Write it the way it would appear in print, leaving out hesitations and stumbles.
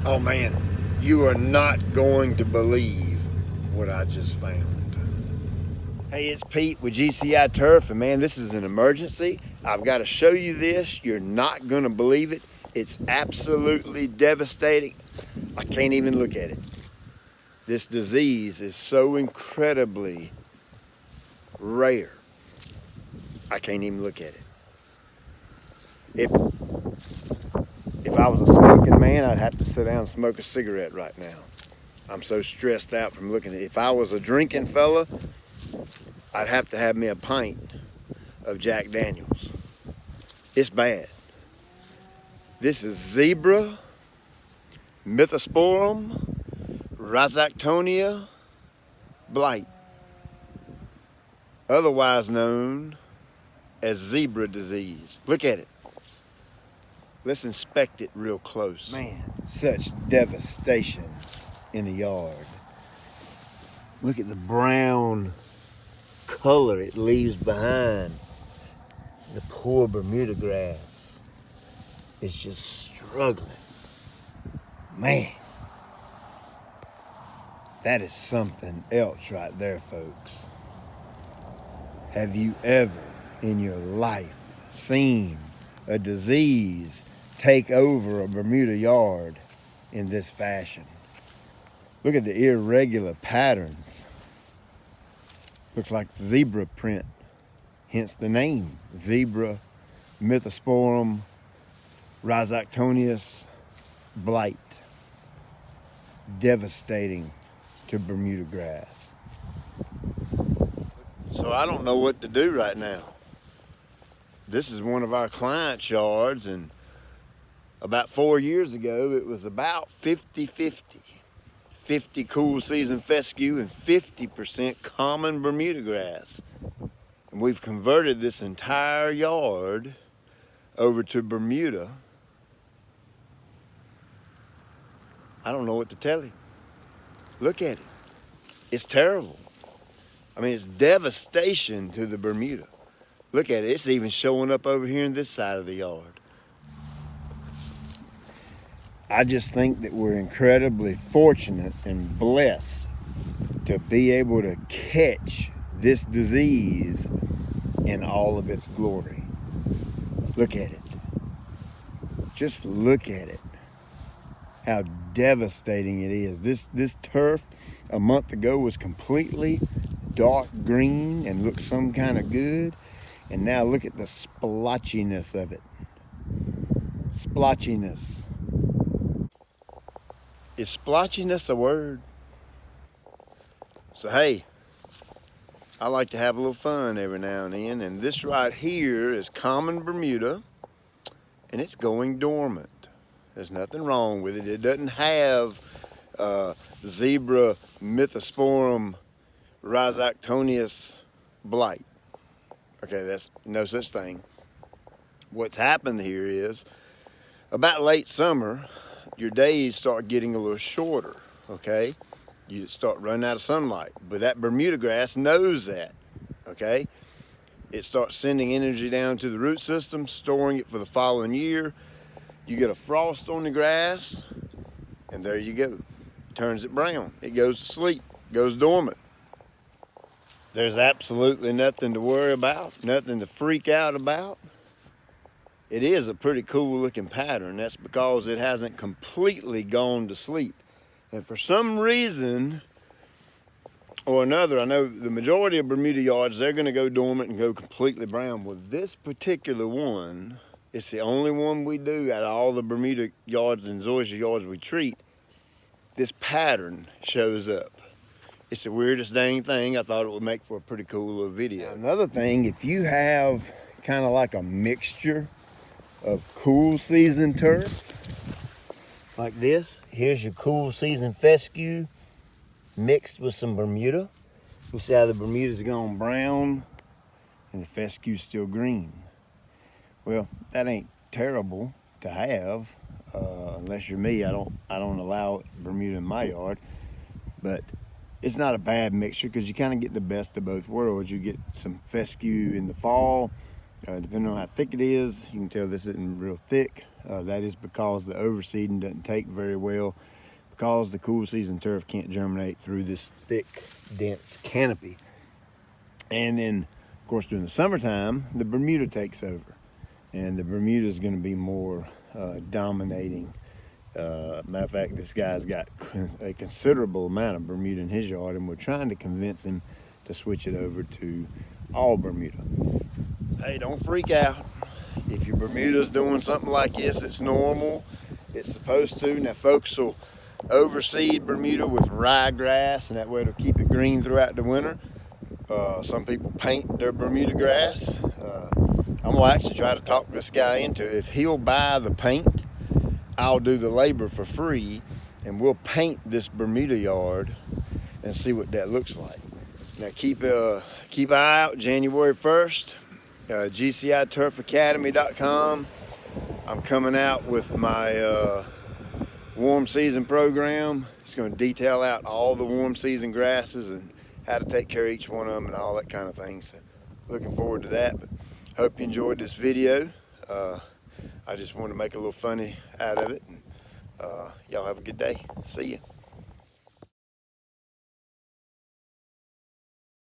Oh man, you are not going to believe what I just found. Hey, it's Pete with GCI Turf, and man, this is an emergency. I've got to show you this. You're not going to believe it. It's absolutely devastating. I can't even look at it. This disease is so incredibly rare. I can't even look at it. If I was a smoking man, I'd have to sit down and smoke a cigarette right now. I'm so stressed out from looking at it. If I was a drinking fella, I'd have to have me a pint of Jack Daniels. It's bad. This is zebra, mythosporum, rhizoctonia, blight, otherwise known as zebra disease. Look at it. Let's inspect it real close. Man, such devastation in the yard. Look at the brown color it leaves behind. The poor Bermuda grass is just struggling. Man, that is something else right there, folks. Have you ever in your life seen a disease take over a Bermuda yard in this fashion? Look at the irregular patterns. Looks like zebra print, hence the name, zebra, mythosporum, rhizoctonius, blight. Devastating to Bermuda grass. So I don't know what to do right now. This is one of our clients' yards, and about 4 years ago, it was about 50-50. 50 cool season fescue and 50% common Bermuda grass. And we've converted this entire yard over to Bermuda. I don't know what to tell you. Look at it. It's terrible. I mean, it's devastation to the Bermuda. Look at it. It's even showing up over here in this side of the yard. I just think that we're incredibly fortunate and blessed to be able to catch this disease in all of its glory. Look at it. Just look at it. How devastating it is. This turf a month ago was completely dark green and looked some kind of good. And now look at the splotchiness of it. Splotchiness. Is splotchiness a word? So hey, I like to have a little fun every now and then, and this right here is common Bermuda, and it's going dormant. There's nothing wrong with it. It doesn't have zebra, mythosporum, rhizoctonius blight. Okay, that's no such thing. What's happened here is, about late summer, your days start getting a little shorter, okay? You start running out of sunlight, but that Bermuda grass knows that, okay? It starts sending energy down to the root system, storing it for the following year. You get a frost on the grass, and there you go. Turns it brown. It goes to sleep, goes dormant. There's absolutely nothing to worry about, nothing to freak out about. It is a pretty cool looking pattern. That's because it hasn't completely gone to sleep. And for some reason or another, I know the majority of Bermuda yards, they're gonna go dormant and go completely brown. Well, this particular one, it's the only one we do out of all the Bermuda yards and zoysia yards we treat. This pattern shows up. It's the weirdest dang thing. I thought it would make for a pretty cool little video. Another thing, if you have kind of like a mixture of cool season turf, like this, here's your cool season fescue mixed with some Bermuda. You see how the Bermuda's gone brown and the fescue's still green. Well, that ain't terrible to have, unless you're me. I don't allow Bermuda in my yard, but it's not a bad mixture because you kind of get the best of both worlds. You get some fescue in the fall, depending on how thick it is. You can tell this isn't real thick. That is because the overseeding doesn't take very well, because the cool season turf can't germinate through this thick, dense canopy. And then, of course, during the summertime, the Bermuda takes over. And the Bermuda is going to be more dominating. Matter of fact, this guy's got a considerable amount of Bermuda in his yard, and we're trying to convince him to switch it over to all Bermuda. Hey, don't freak out. If your Bermuda's doing something like this, it's normal. It's supposed to. Now, folks will overseed Bermuda with ryegrass, and that way it'll keep it green throughout the winter. Some people paint their Bermuda grass. I'm gonna actually try to talk this guy into it. If he'll buy the paint, I'll do the labor for free, and we'll paint this Bermuda yard and see what that looks like. Now keep an eye out. January 1st, GCITurfAcademy.com. I'm coming out with my warm season program. It's going to detail out all the warm season grasses and how to take care of each one of them and all that kind of thing. So looking forward to that. But hope you enjoyed this video. I just wanted to make a little funny out of it. And, y'all have a good day. See ya.